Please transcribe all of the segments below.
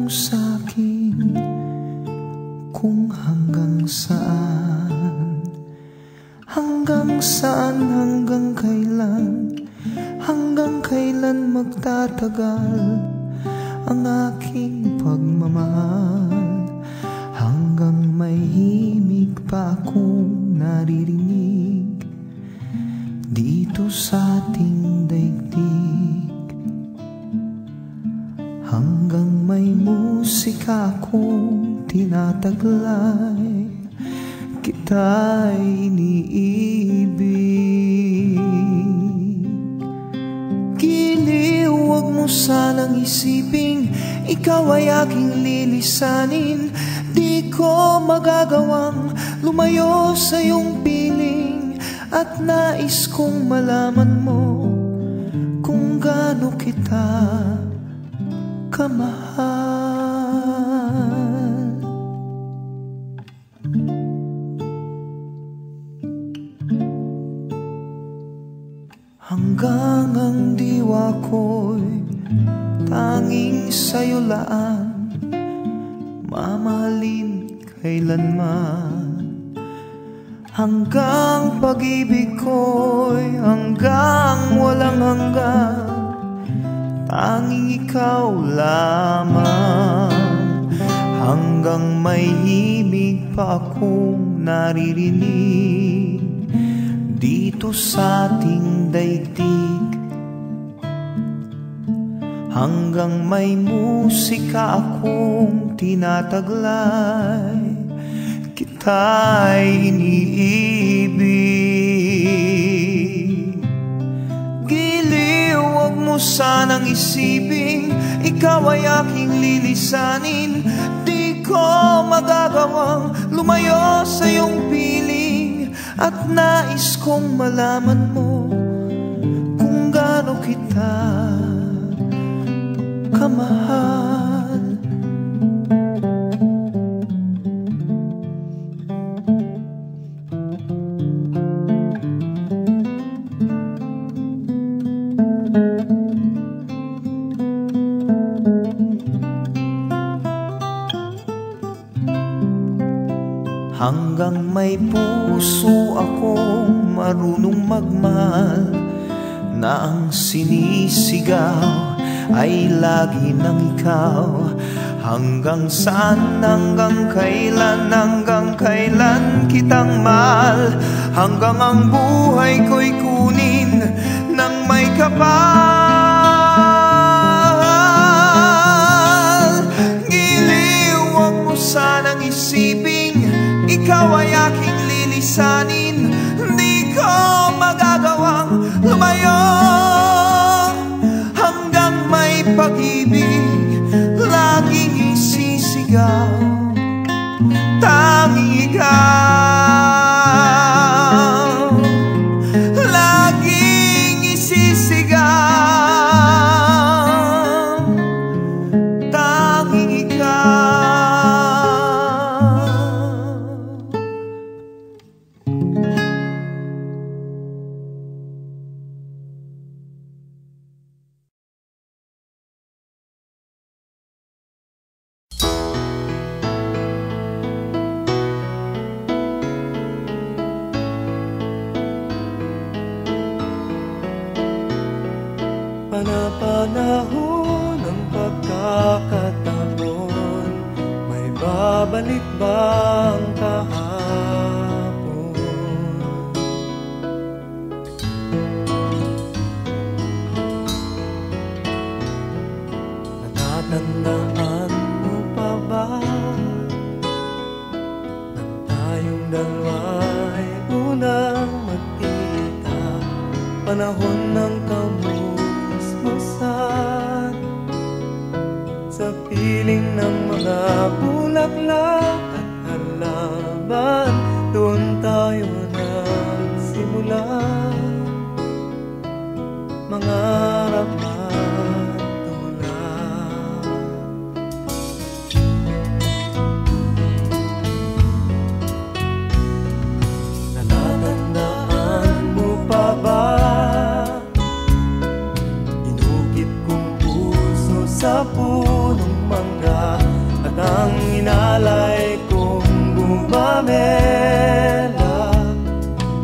mo sa'kin kung hanggang saan, hanggang saan, hanggang kailan magtatagal ang aking pagmamahal, hanggang may himig pa akong naririnig dito sa ating daigdig, hanggang may musika akong tinataglay, kita'y iniibig. Giliw, huwag mo sanang isiping ikaw ay aking lilisanin. Di ko magagawang lumayo sa iyong piling, at nais kong malaman mo kung gaano kita kamahal. Hanggang ang diwa ko'y tanging sa'yo laan, mamahalin kailanman. Hanggang pag-ibig ko'y hanggang walang hanggan, tanging ikaw lamang. Hanggang may himig pa akong naririnig dito sa ating daigdig, hanggang may musika akong tinataglay, kita'y iniibig. Giliw, huwag mo sanang isiping ikaw ay aking lilisanin. Di ko magagawang lumayo sa iyong piling, at nais kong malaman mo kung gaano kita kamahal. Hanggang may puso akong marunong magmahal, na ang sinisigaw ay lagi ng ikaw. Hanggang saan, hanggang kailan kitang mahal, hanggang ang buhay ko'y kunin ng may kapal. Giliw, huwag mo sanang isiping ikaw ay aking lilisanin. Di ko magagawang lumayo hanggang may pag-ibig laging isisigaw, tanging ikaw laging isisigaw, tanging ikaw. Panahon ng pagkakataon, may babalik bang kahapon? Natatandaan mo pa ba nang tayong dalawa'y unang magkita? Panahon ng sa piling ng mga bulaklak at halaman, doon tayo nagsimula mangarap at tulad. Natatandaan mo pa ba sa punong mangga at ang inalay kong gumamela.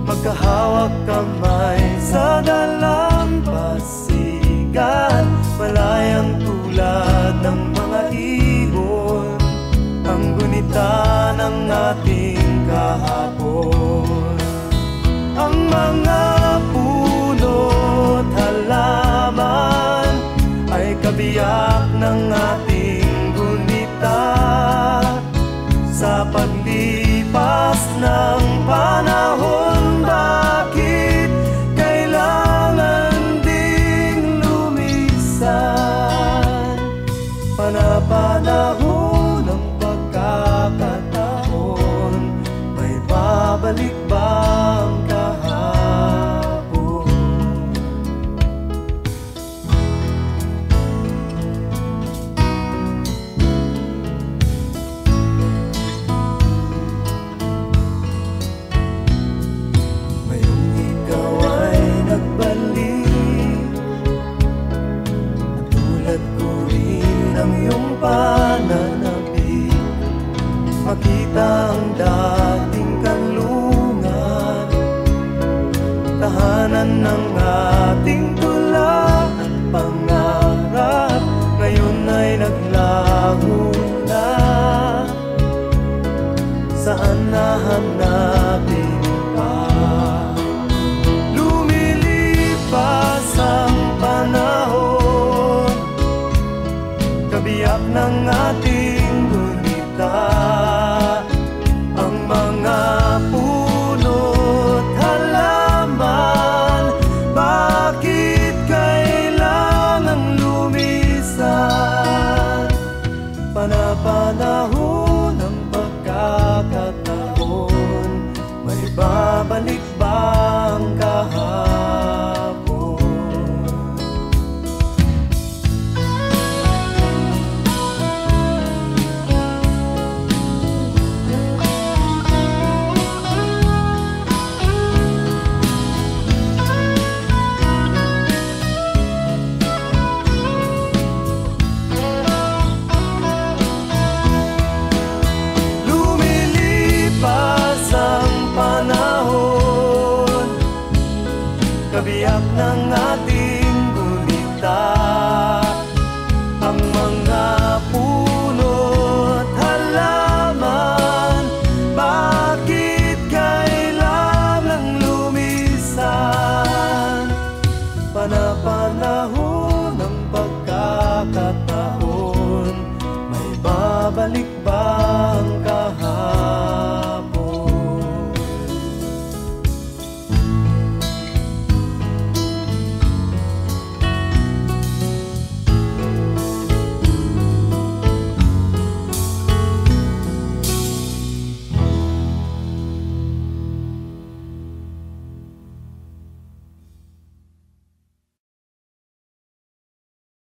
Magkahawak kamay sa dalampasigan, malayang tulad ng mga ibon, ang gunita ng ating kahapon. Ang mga puno't halaman ay kabiyak ng ating gunita. Sa paglipas ng panahon, bakit kailangan ding lumisan? Panapanahon ng pagkakataon, may babalik ba ang kahapon? Ngayong ikaw ay nagbalik, at tulad ko rin ang iyong pananabik. Makita ang dating kanlungan, tahanan ng ating tula at pangarap, ngayon ay naglaho na. Saan nahanapin pa? Lumilipas ang panahon, kabiyak ng ating gunita.